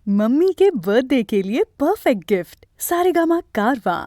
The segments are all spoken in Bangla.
मम्मी के बर्थडे के लिए परफेक्ट गिफ्ट सारेगामा कारवां।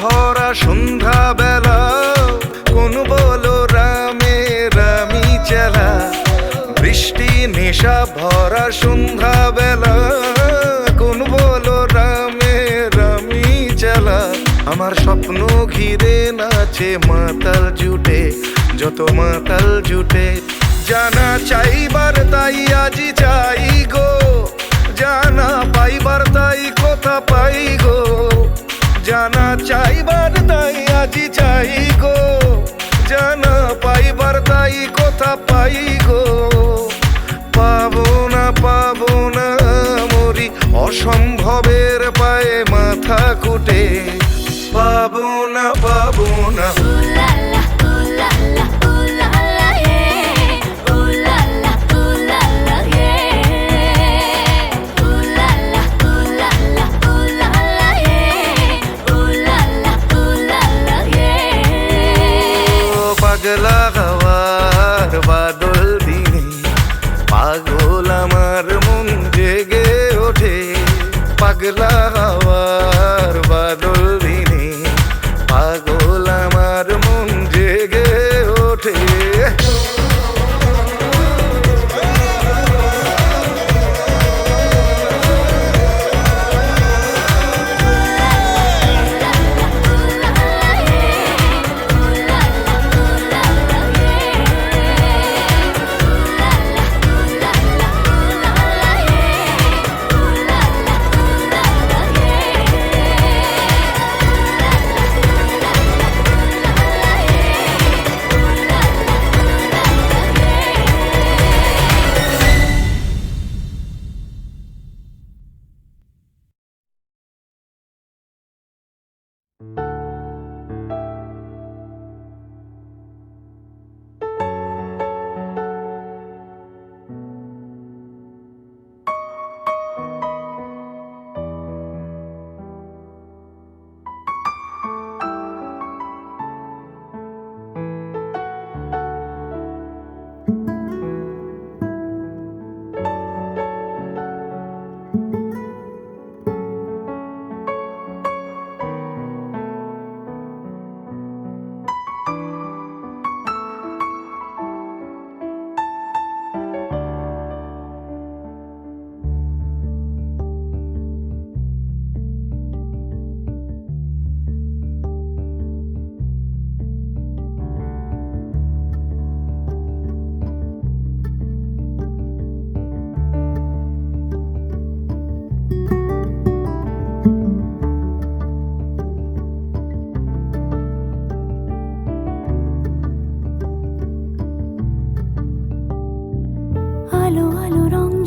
ভরা সন্ধ্যা বেলা কোন বলো রামে রামি চেলা, বৃষ্টি নেশা ভরা সন্ধ্যা বেলা কোন বলো রামে রামি চেলা। আমার স্বপ্ন ঘিরে নাচে মাতাল জুটে, যত মাতাল জুটে জানা চাইবার তাই আজি চাই গো, জানা পাইবার তাই কথা পাই গো, জানা চাইবার তাই আজি চাই গো, জানা পাইবার তাই কথা পাই গো। পাবো না মরি অসম্ভবের পায়ে মাথা কুটে, পাবো না পাগলা হাওয়ার বাদল দিনে পাগল আমার মন জেগে ওঠে, পাগলা হাওয়ার বাদল দিনে পাগল আমার মন জেগে ওঠে।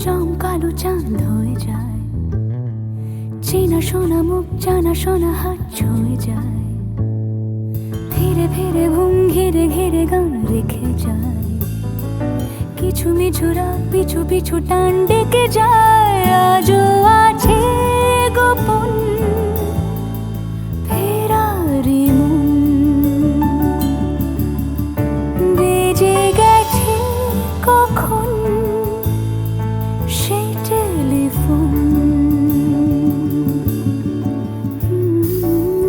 রমঝম কালো চাঁদ হয়ে যায়, চেনা শোনা মুখ জানা শোনা হাত ছুঁয়ে যায়, ধীরে ধীরে ঘুম ঘিরে ঘিরে গান রেখে যায়, কিছু মিছু রাত পিছু পিছু টান ডেকে যায়। আজও আছে গোপন ফেরারি মন, বেজে গেছে কখন সেই টেলিফোন।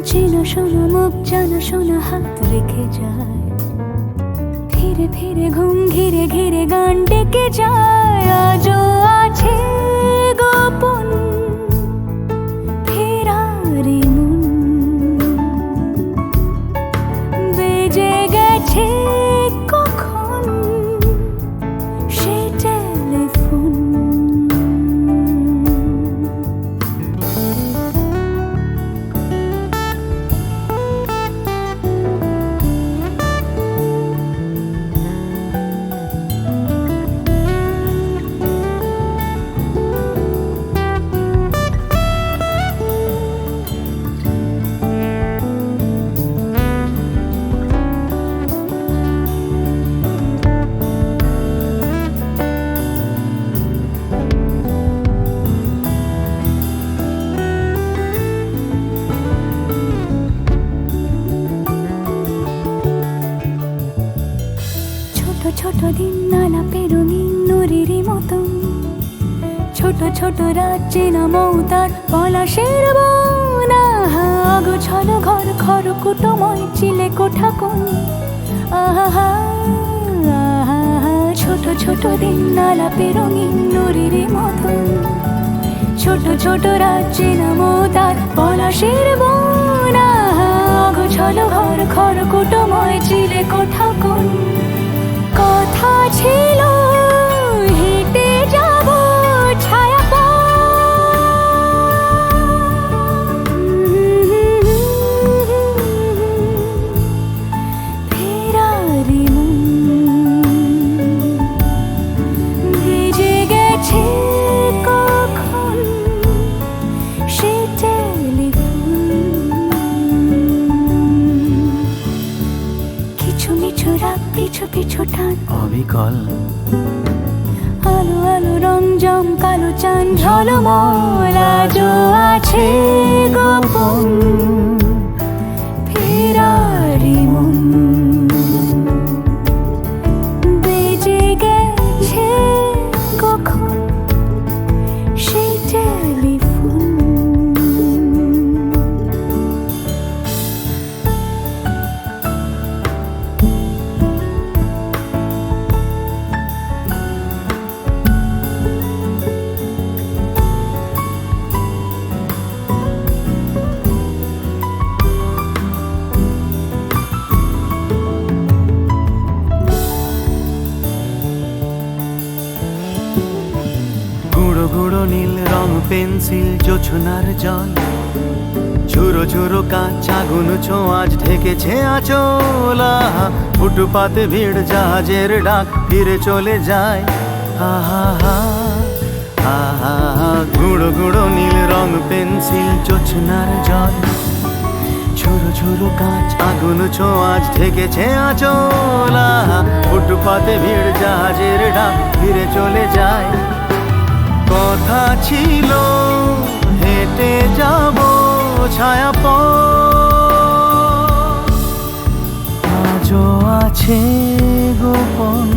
চেনা শোনা মুখ জানা শোনা হাত রেখে যায়, ধীরে ধীরে ঘুম ঘিরে ঘিরে গান ডেকে যায়। আজও আছে গোপন ফেরারি মন, বেজে গেছে কখন সেই টেলিফোন। ছোট দিন আলাপে রঙিন নুরির মতন, ছোট ছোট রাজ্যে নামও তার পলাশের বন। গোছল ঘর খর কুটময় চিলে কোঠা কোন, আহা ছোট ছোট দিন আলাপে রঙিন নুরির মতন, ছোট ছোট রাজ্যে নামও তার পলাশের বন। গোছল ঘর খর কুটময় চিলে কোঠা কোন, কথা ছিল হেঁটে যাব ছায়া ফেরারি মন, ভেজে গেছে কখন সে টেলিফোন। কিছু মিছু রাত পিছু পিছু টান অবিকল আলো আলো রমঝম কালো চাঁদ ঝলমল। আজও আছে গোপন ফেরারি মন, বেজে গেছে কখন সেই টেলিফোন। গুঁড়ো গুঁড়ো নীল রং পেন্সিল জোছনার জল, ঝুরো ঝুরো কাঁচ আগুন ছোঁয়াজ ঢেকেছে আচলা। ফুটপাতে ভিড় জাহাজের ডাক ফিরে চলে যায়। আহা হা আহা, গুঁড়ো গুঁড়ো নীল রং পেন্সিল জোছনার জল, ঝুরো ঝুরো কাঁচ আগুন ছোঁয়াজ ঢেকেছে আচলা। ফুটপাতে ভিড় জাহাজের ডাক ফিরে চলে যায়। কথা ছিল হেঁটে যাব ছায়া আজও আছে গোপন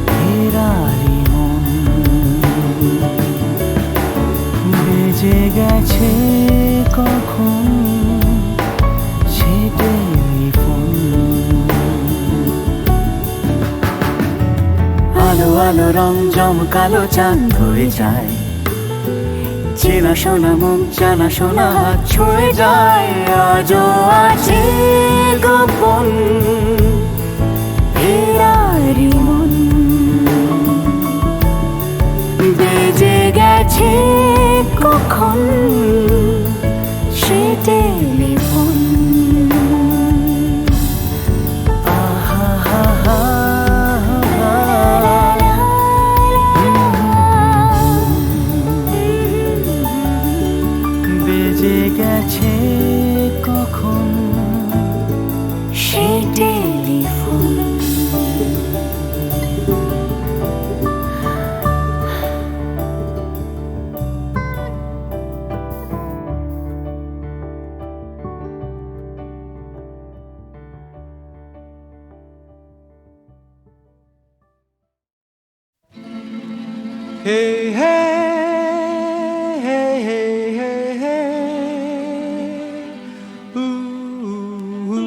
ফেরারি মন, বেজে গেছে কখন সে টেলিফোন। আলো আলো রমঝম কালো চাঁদ হয়ে যায়, চেনা শোনা মুখ জানা শোনা হাত ছুঁয়ে যায়। আজও আছে গোপন ফেরারি মন, বেজে গেছে কখন সে টেলিফোন। আহা হা হা হে হে হে হে হে হে উ, উ, উ।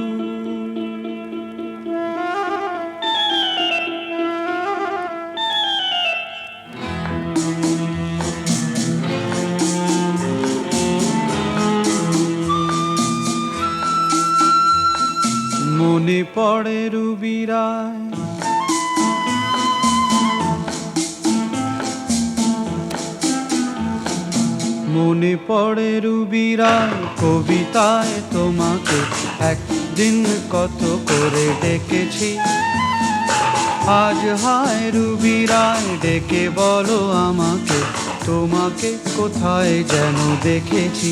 মনে পড়ে রুবিরায় মনে পড়ে রুবিরায় কবিতায় তোমাকে একদিন কত করে ডেকেছি। আজ হায় রুবিরায় ডেকে বলো আমাকে, তোমাকে কোথায় যেন দেখেছি।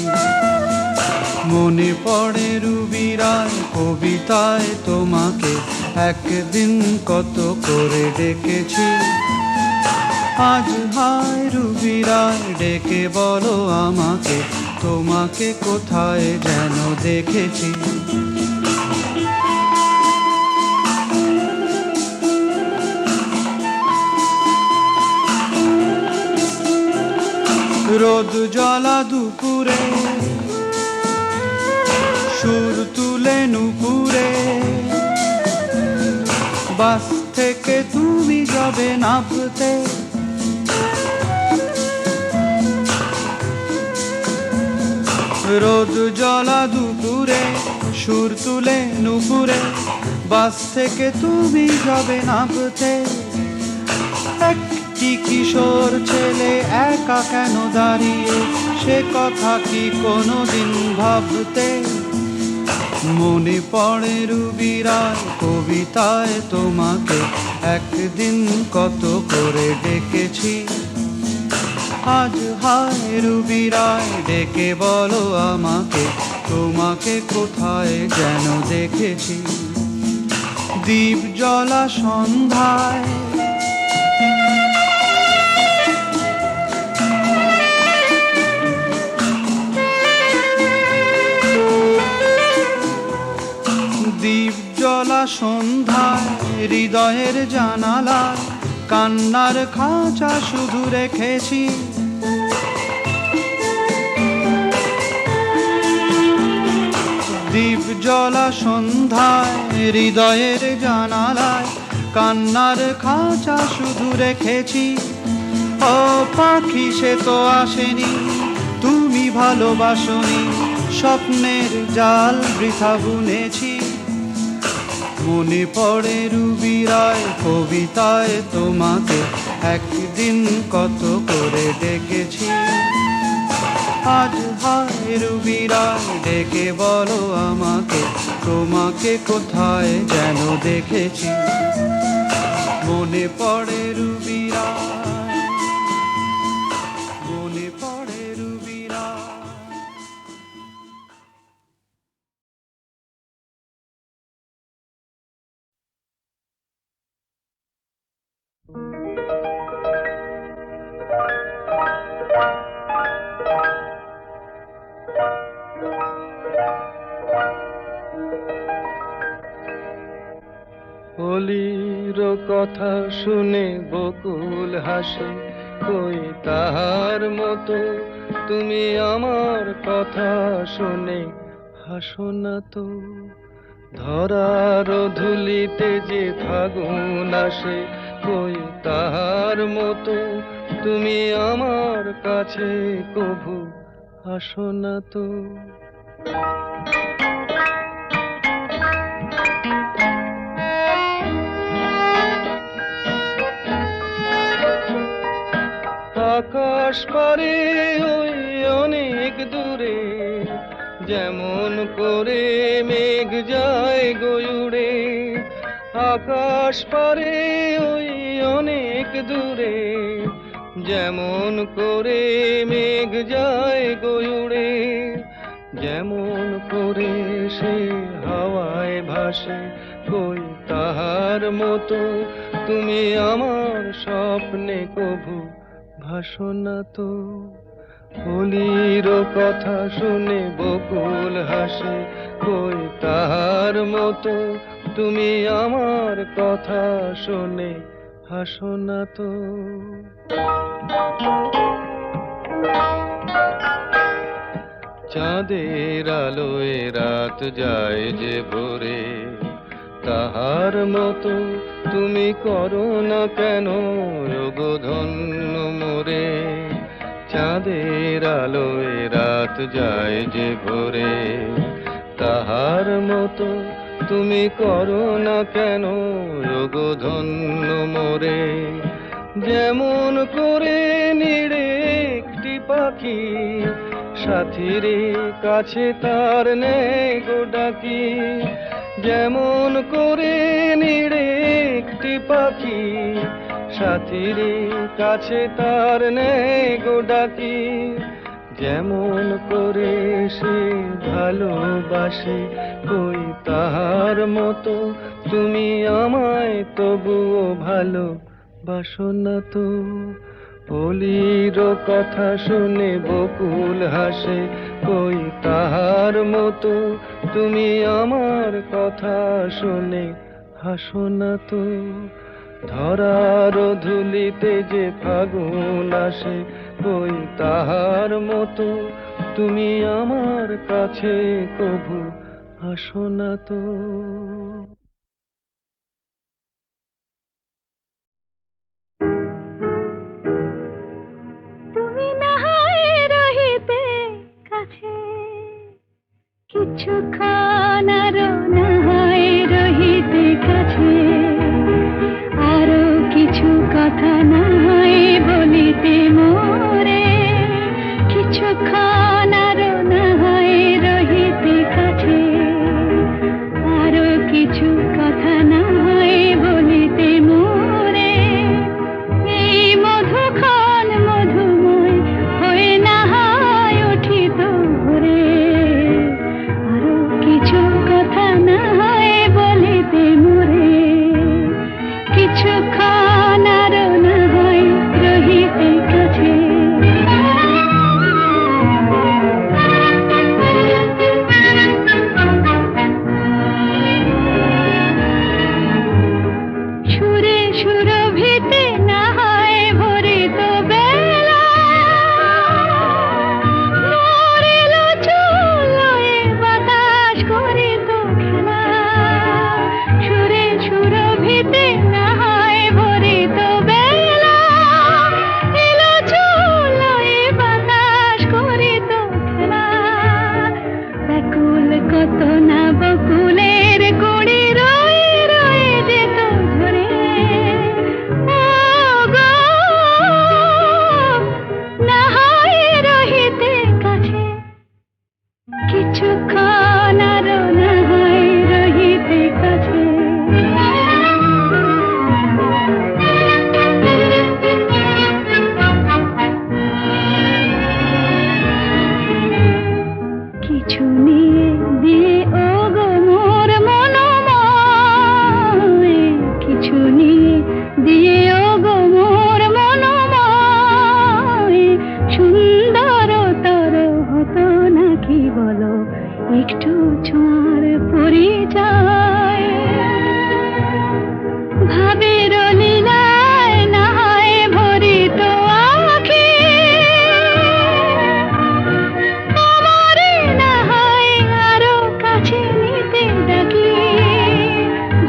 মনে পড়ে রুবিরায় কবিতায় তোমাকে একদিন কত করে ডেকেছি। আজ হায় রুবিরায় ডেকে বলো আমাকে, তোমাকে কোথায় যেন দেখেছি। রোদ জ্বলা দুপুরে সুর তুলে নুপুরে, বাস থেকে তুমি যাবে নামতে। রোদ জ্বলা দুপুরে সুর তুলে নুপুরে, বাস থেকে তুমি যাবে নামতে। একটি কিশোর ছেলে একা কেন দাঁড়িয়ে, সে কথা কি কোনোদিন ভাবতে। মনে পড়ে রুবিরায় কবিতায় তোমাকে একদিন কত করে ডেকেছি। আজ হায় রুবিরায় ডেকে বলো আমাকে, তোমাকে কোথায় যেন দেখেছি। দ্বীপ জ্বলা সন্ধ্যায় দ্বীপ জ্বলা সন্ধ্যায় হৃদয়ের জানালায় কান্নার খাঁচা শুধু রেখেছি। দ্বীপ জ্বলা সন্ধ্যায় হৃদয়ের জানালায় কান্নার খাঁচা শুধু রেখেছি। ও পাখি সে তো আসেনি, তুমি ভালোবাসনি, স্বপ্নের জাল বৃথা বুনেছি। মনে পড়ে রুবিরায় কবিতায় তোমাকে একদিন কত করে ডেকেছি। আজ হায় রুবিরায় ডেকে বলো আমাকে, তোমাকে কোথায় যেন দেখেছি। মনে পড়ে রুবিরায়, মনে পড়ে রুবিরায়। হোলির কথা শুনে বকুল হাসে, কই তাহার মতো তুমি আমার কথা শুনে হাসো না তো। ধরার ধুলিতে যে ফাগুন আসে, কই তাহার মতো তুমি আমার কাছে কভু আসো না তো। আকাশ পারে ওই অনেক দূরে, যেমন করে মেঘ যায় গয়ুড়ে। আকাশ পারে ওই অনেক দূরে, যেমন করে মেঘ যায় গয়ুড়ে। যেমন করে সে হাওয়ায় ভাসে, কই তাহার মতো তুমি আমার স্বপ্নে কভু ভাসো না তো। হোলির কথা শুনে বকুল হাসে, কই তাহার মতো তুমি আমার কথা শুনে হাসো না তো। চাঁদের আলোয় রাত যায় যে ভোরে, তাহার মতো তুমি করো না কেন ওগো ধন্য মোরে। চাঁদের আলোয় রাত যায় যে ভোরে, তাহার মতো তুমি করো না কেন ওগো ধন্য মোরে। যেমন করে নিড়ে একটি পাখি, সাথীর কাছে তার নেই গো ডাকি। যেমন করে নিড়ে একটি পাখি, সাথীর কাছে তার নেই গো ডাকি। যেমন করে সে ভালোবাসে কই তাহার মতো তুমি আমায় তবুও ভালোবাসো না তো। কলির কথা শুনে বকুল হাসে কই তাহার মতো তুমি আমার কথা শুনে হাসো না তো। ধরার ধুলিতে যে ফাগুন আসে কই তাহার মতো তুমি আমার কাছে কভু আসো না তো। তুমি না হয় রহিতে কাছে, কিছুক্ষণ আরো না হয় রহিতে কাছে, আরো কিছু কথা না হয় বলিতে মোরে। কিছুক্ষণ আরো না হয় রহিতে কাছে, আরো কিছু কথা না হয় বলিতে মোরে। এই মধুক্ষণ মধুময় হয়ে না হয় উঠিত ভোরে, আরো কিছু কথা না হয় বলিতে মোরে। কিছুক্ষণ আরো না হয় রহিতে কাছে। সুরে সুরভিতে না হয় ভরিত বেলা, মরিল চুলোয় বাতাস করিত খেলা। সুরে সুরভিতে না হয় ভরিত বেলা, এলো চুলোয় বাতাস করিত খেলা। ব্যাকুল কত না বকুলের কুড়ি রয়ে রয়ে যেত ঝরে। ও গো, না হয় রহিতে কাছে, কিছুক্ষণ আরো না হয় রহিতে কাছে। কিছু নিয়ে দিয়ে ও গো মোর মনোময়, কিছু নিয়ে দিয়ে ও গো মোর মনোময়। সুন্দর তর হতো নাকি বলো একটু ছোঁয়ার পরিচয়। ভাবের লীলায় না হয় ভরিত আঁখি, আমারে না হয় আরো কাছে নিতে ডাকি।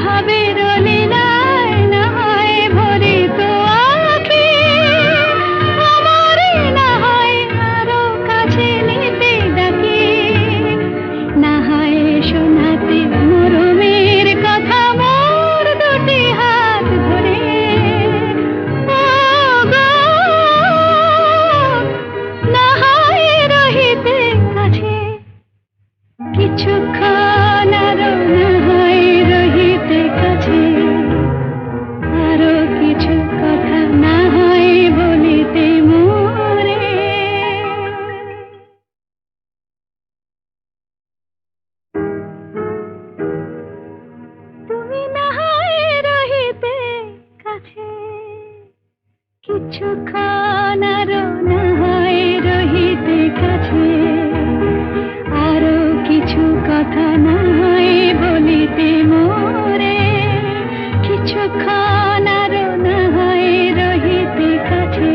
ভাবের লীলায় না হয় ভরিত আঁখি, আমারে না হয় আরো কাছে নিতে ডাকি। না হয় শোনাতে মরমের কথা মোর দুটি হাত ধরে। ও গো, না হয় রহিতে কাছে, কিছুক্ষণ আরো না হয় রহিতে কাছে, আরো কিছু কথা না হয় বলিতে মোরে। তুমি না হয় রহিতে কাছে, কিছুক্ষণ আরো না হয় রহিতে কাছে, আরো কিছু কথা না হয় বলিতে মোরে। কিছুক্ষণ আরো না হয় রহিতে কাছে,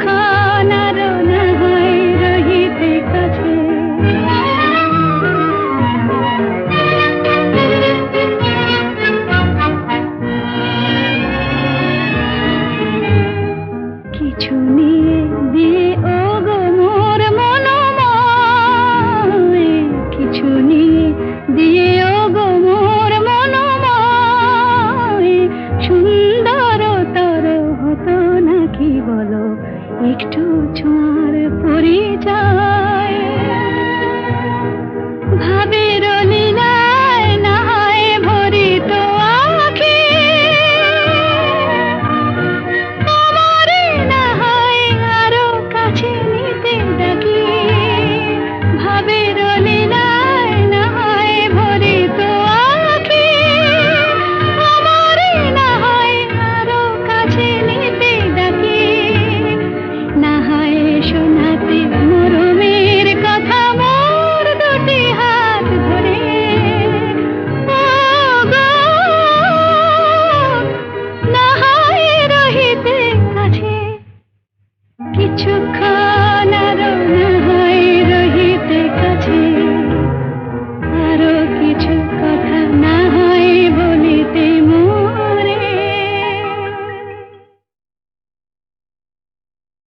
কিছুক্ষণ আরো না হয় রহিতে কাছে কিছু নিয়ে দিয়ে ও গো মোর মনোময় কিছু নিয়ে দিয়ে ও গো মোর মনোময় সুন্দরতর হতো নাকি বলো একটু ছোঁয়ার পরিচয় ভাবে